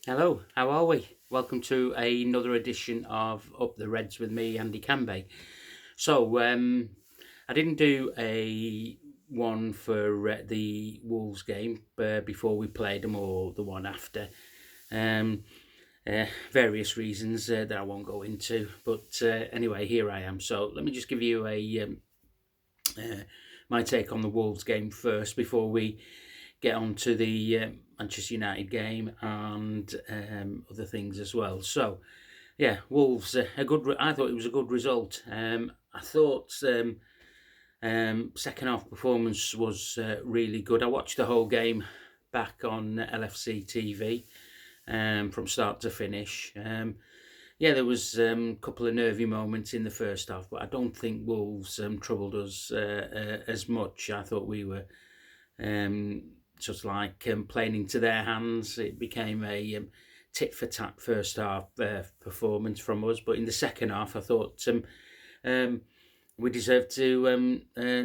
Hello, how are we? Welcome to another edition of Up the Reds with me, Andy Canby. So, I didn't do a one for the Wolves game before we played them, or the one after. Um, Various reasons that I won't go into, but anyway, here I am. So let me just give you uh, my take on the Wolves game first before we get on to the Manchester United game and other things as well. So, yeah, Wolves a good. I thought it was a good result. I thought second half performance was really good. I watched the whole game back on LFC TV from start to finish. Yeah, there was a couple of nervy moments in the first half, but I don't think Wolves troubled us as much. I thought we were just like playing into their hands. It became a tit for tat first half performance from us, but in the second half, I thought um, we deserved to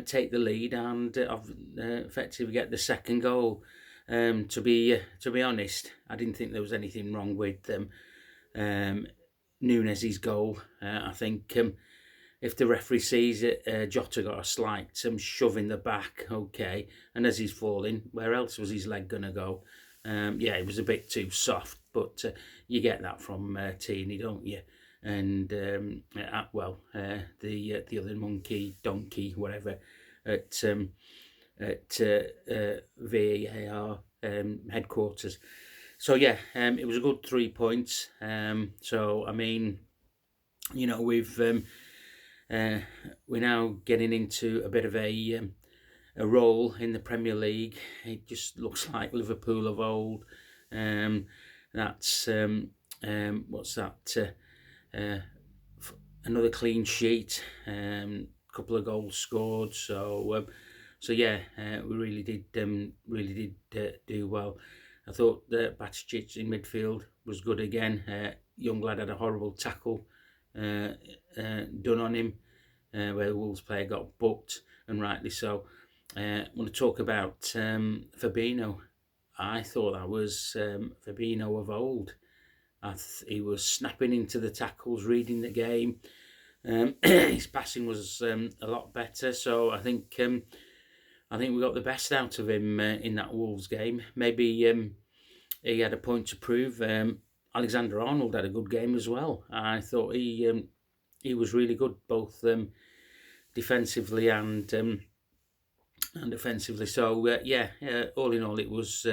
take the lead and effectively get the second goal. To be honest, I didn't think there was anything wrong with them. Nunez's goal, I think. If the referee sees it, Jota got a slight shove in the back, okay. And as he's falling, where else was his leg going to go? Yeah, it was a bit too soft, but you get that from Teeny, don't you? And the other monkey, donkey, whatever, at VAR headquarters. So yeah, it was a good 3 points. So I mean, we've uh, we're now getting into a bit of a role in the Premier League. It just looks like Liverpool of old. Um, that's what's that? Uh, Another clean sheet. Couple of goals scored. So yeah, we really did do well. I thought that Baticic in midfield was good again. Young lad had a horrible tackle done on him, where the Wolves player got booked, and rightly so. I want to talk about Fabinho. I thought that was Fabinho of old. He was snapping into the tackles, reading the game. His passing was a lot better, so I think we got the best out of him in that Wolves game. Maybe he had a point to prove. Alexander Arnold had a good game as well. I thought he was really good, both defensively and offensively. So yeah, all in all, it was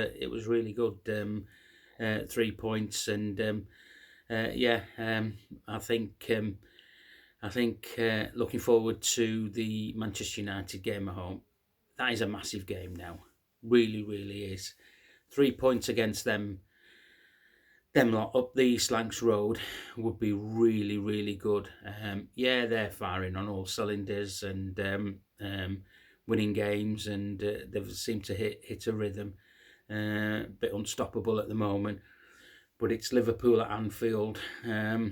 really good. 3 points, and yeah, I think looking forward to the Manchester United game at home. That is a massive game now. Really, really is. 3 points against them lot up the East Lancs Road would be really, really good. Yeah, they're firing on all cylinders and winning games, and they've seemed to hit a rhythm. A bit unstoppable at the moment, but it's Liverpool at Anfield.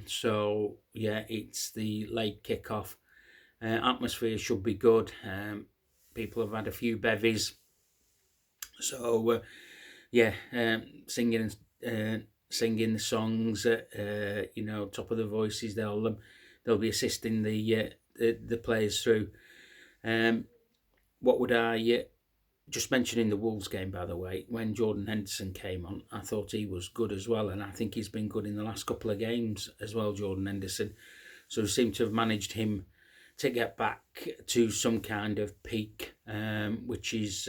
So yeah, it's the late kickoff. Atmosphere should be good. People have had a few bevies, so yeah, singing the songs, top of the voices. They'll be assisting the players through. What would I just mention in the Wolves game, by the way, when Jordan Henderson came on, I thought he was good as well, and I think he's been good in the last couple of games as well, Jordan Henderson. So we seem to have managed him to get back to some kind of peak, which is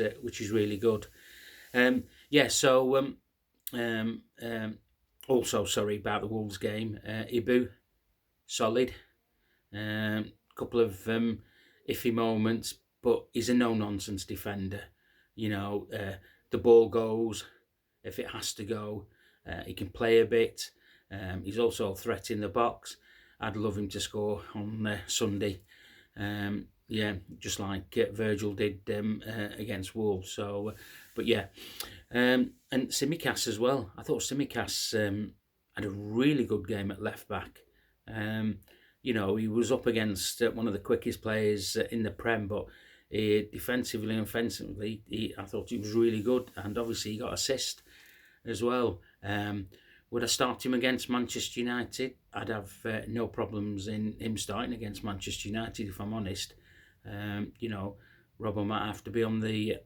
really good. Yeah, so also sorry about the Wolves game. Ibu, solid. Couple of iffy moments, but he's a no-nonsense defender. The ball goes if it has to go. He can play a bit. He's also a threat in the box. I'd love him to score on Sunday. Yeah, just like Virgil did against Wolves. So, but yeah, and Simicas as well. I thought Simicas had a really good game at left back. He was up against one of the quickest players in the Prem, but defensively and offensively, I thought he was really good, and obviously he got assist as well. would I start him against Manchester United? I'd have no problems in him starting against Manchester United, if I'm honest. Robbo might have to be on the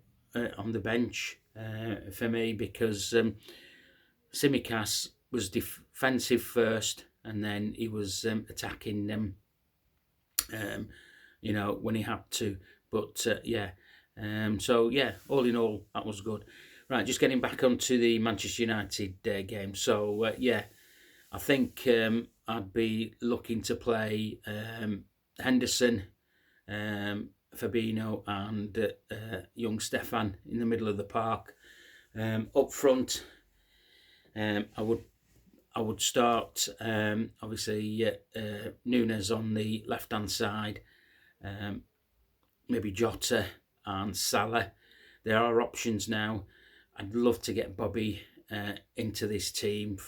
bench for me, because Tsimikas was defensive first, and then he was attacking them, when he had to. But all in all, that was good. Right, just getting back onto the Manchester United game. So I think I'd be looking to play Henderson, Fabinho, and young Stefan in the middle of the park. Up front, I would start obviously Nunes on the left hand side, maybe Jota and Salah. There are options now. I'd love to get Bobby into this team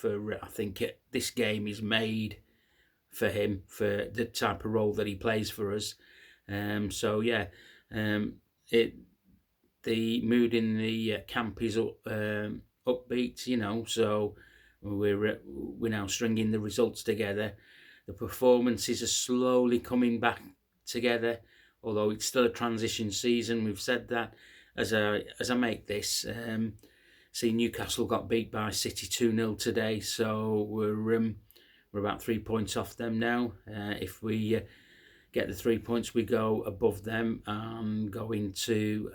I think this game is made for him, for the type of role that he plays for us. The mood in the camp is upbeat, so we're now stringing the results together. The performances are slowly coming back together, although it's still a transition season. We've said that. As I make this, see, Newcastle got beat by City 2-0 today, so we're about 3 points off them now. If we get the 3 points, we go above them and go into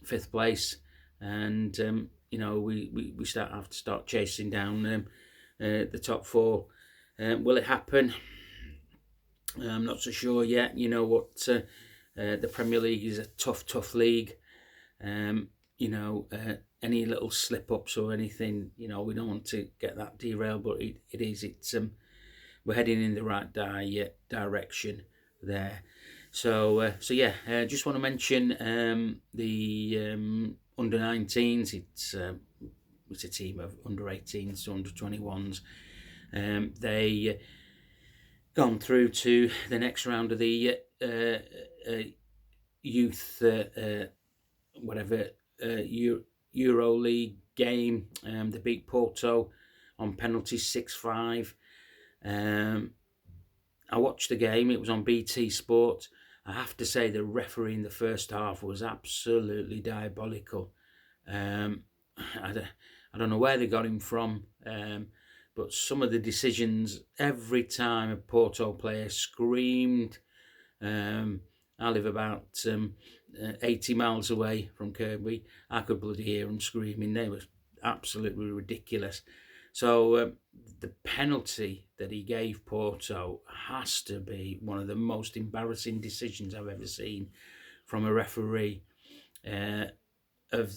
5th place, and we have to start chasing down the top 4. Will it happen? I'm not so sure yet. You know what? The Premier League is a tough league. Any little slip-ups or anything, we don't want to get that derailed, but we're heading in the right direction there. So just want to mention the under 19s. It's a team of under 18s to under 21s. They gone through to the next round of the youth Euro League game. They beat Porto on penalties 6-5. I watched the game. It was on BT Sport. I have to say the referee in the first half was absolutely diabolical. I don't know where they got him from, but some of the decisions, every time a Porto player screamed. I live about 80 miles away from Kirkby. I could bloody hear them screaming. They were absolutely ridiculous. So the penalty that he gave Porto has to be one of the most embarrassing decisions I've ever seen from a referee of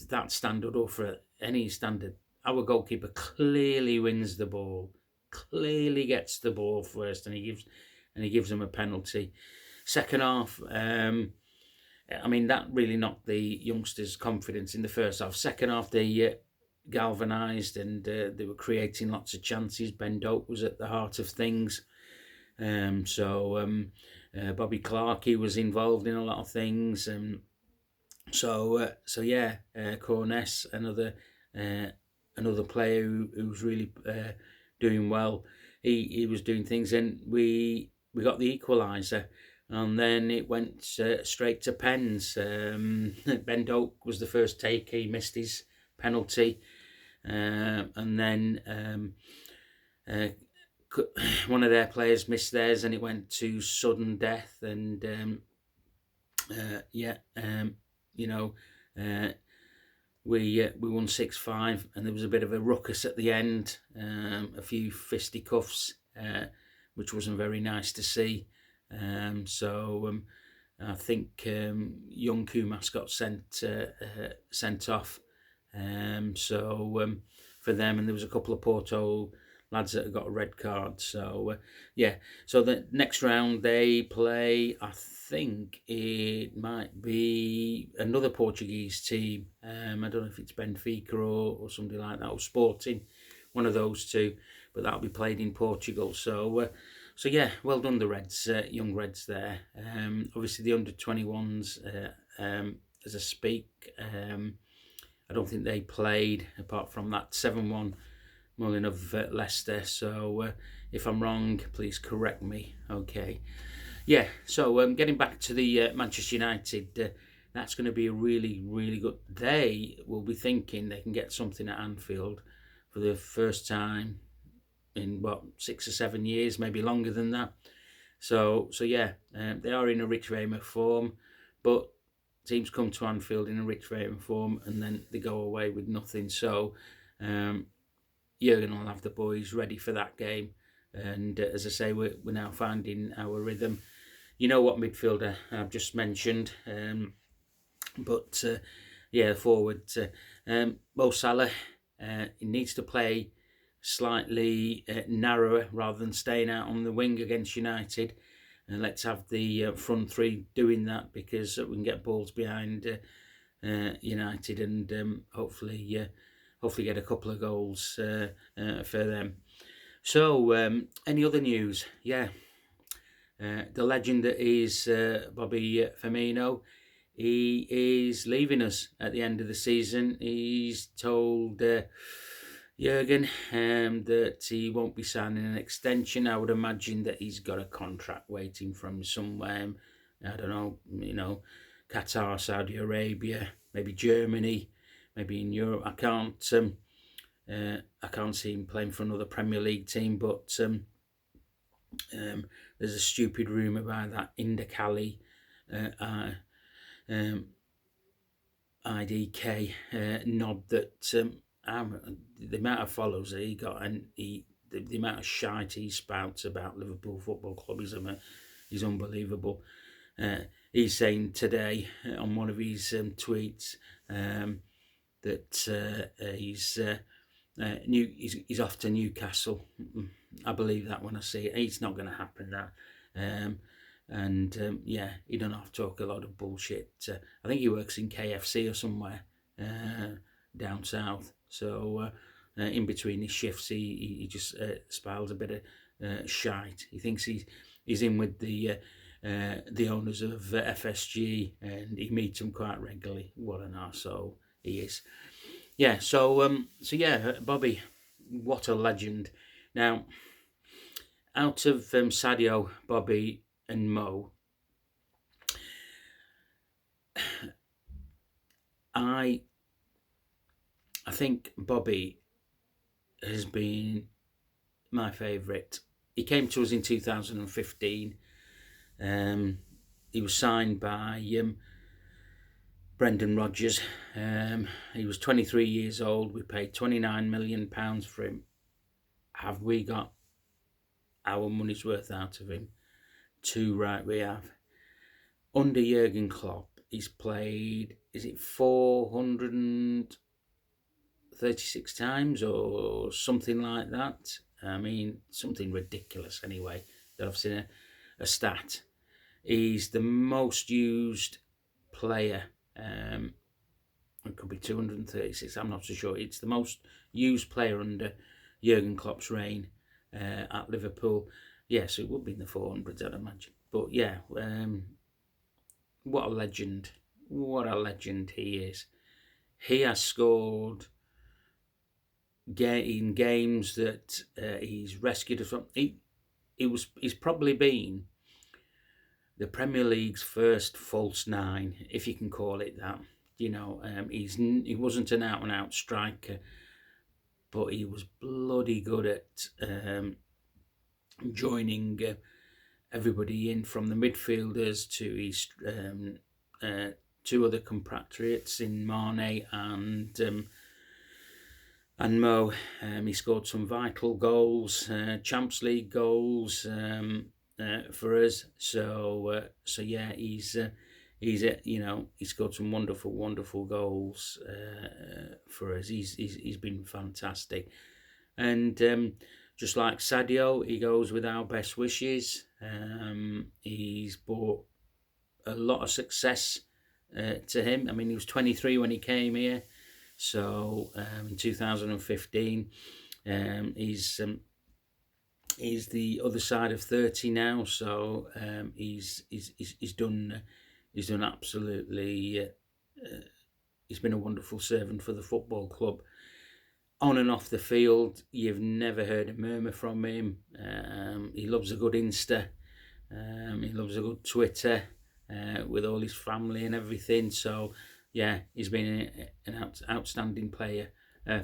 that standard, or for any standard. Our goalkeeper clearly wins the ball, clearly gets the ball first, and he gives them a penalty. Second half, that really knocked the youngsters' confidence in the first half. Second half, they galvanised, and they were creating lots of chances. Ben Doak was at the heart of things. Bobby Clark, he was involved in a lot of things. Corness, another player who's really doing well. He was doing things, and we got the equaliser. And then it went straight to pens. Ben Doak was the first take. He missed his penalty. And then one of their players missed theirs, and it went to sudden death. And we won 6-5, and there was a bit of a ruckus at the end, a few fisticuffs, which wasn't very nice to see. I think young Kumas got sent off. For them, and there was a couple of Porto lads that got a red card. So the next round they play, I think it might be another Portuguese team. I don't know if it's Benfica or something like that, or Sporting, one of those two, but that'll be played in Portugal. So well done the Reds, young Reds there. Obviously the under 21s, as I speak, I don't think they played, apart from that 7-1 Mullin of Leicester. So if I'm wrong, please correct me. Okay. Yeah, so getting back to the Manchester United, that's going to be a really, really good. They will be thinking they can get something at Anfield for the first time in, 6 or 7 years, maybe longer than that. So yeah, they are in a rich vein of form, but teams come to Anfield in a rich vein of form and then they go away with nothing. So Jurgen will have the boys ready for that game. And as I say, we're now finding our rhythm. You know what midfielder I've just mentioned, but forward Mo Salah. He needs to play slightly narrower rather than staying out on the wing against United. And let's have the front three doing that, because we can get balls behind United and hopefully get a couple of goals for them. So any other news? Yeah. The legend that is Bobby Firmino, he is leaving us at the end of the season. He's told Jurgen that he won't be signing an extension. I would imagine that he's got a contract waiting from somewhere. I don't know, Qatar, Saudi Arabia, maybe Germany, maybe in Europe. I can't see him playing for another Premier League team, but there's a stupid rumour about that Indicali IDK knob that the amount of followers that he got and the amount of shite he spouts about Liverpool Football Club is unbelievable. He's saying today on one of his tweets that he's off to Newcastle. I believe that when I see it. It's not going to happen, that. He don't have to talk a lot of bullshit. I think he works in KFC or somewhere down south. So in between his shifts, he just spouts a bit of shite. He thinks he's in with the owners of FSG, and he meets them quite regularly. What an arsehole he is. Yeah, so Bobby, what a legend. Now, out of Sadio, Bobby and Mo, I think Bobby has been my favourite. He came to us in 2015. He was signed by Brendan Rodgers. He was 23 years old. We paid £29 million for him. Have we got our money's worth out of him? Too right we have. Under Jurgen Klopp, he's played, 436 times or something like that? I mean, something ridiculous anyway, that I've seen a stat. He's the most used player. It could be 236, I'm not so sure. It's the most used player under Jurgen Klopp's reign at Liverpool. Yes, it would be in the 400s, I'd imagine. But yeah, what a legend. What a legend he is. He has scored in games that he's rescued us from. He's probably been the Premier League's first false nine, if you can call it that. He wasn't an out-and-out striker, but he was bloody good at joining everybody in, from the midfielders to his two other compatriots in Mane and Mo. He scored some vital goals, Champions League goals for us. So yeah, he scored some wonderful goals for us. He's been fantastic, and just like Sadio, he goes with our best wishes. He's brought a lot of success to him. I mean, he was 23 when he came here, so in 2015, he's the other side of 30 now. So he's done absolutely. He's been a wonderful servant for the football club. on and off the field, you've never heard a murmur from him. He loves a good Insta. He loves a good Twitter with all his family and everything. So, yeah, he's been an outstanding player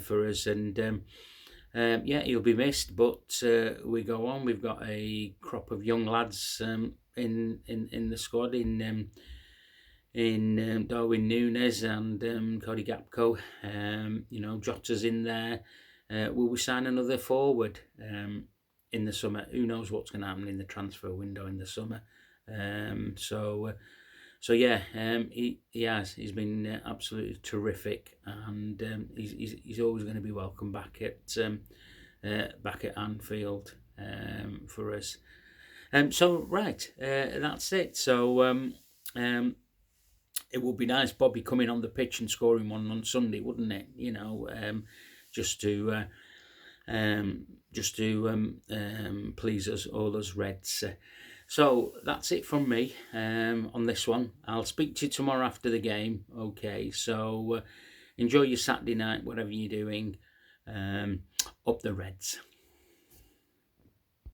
for us. And, yeah, he'll be missed. But we go on. We've got a crop of young lads in the squad in Darwin Núñez and Cody Gapco. Jota's in there. Will we sign another forward in the summer? Who knows what's going to happen in the transfer window in the summer? So yeah, he has. He's been absolutely terrific, and he's always going to be welcome back at Anfield for us. So right, that's it. So it would be nice Bobby coming on the pitch and scoring one on Sunday, wouldn't it? Just to please us all as Reds. So that's it from me on this one. I'll speak to you tomorrow after the game. Okay, so enjoy your Saturday night, whatever you're doing. Up the Reds.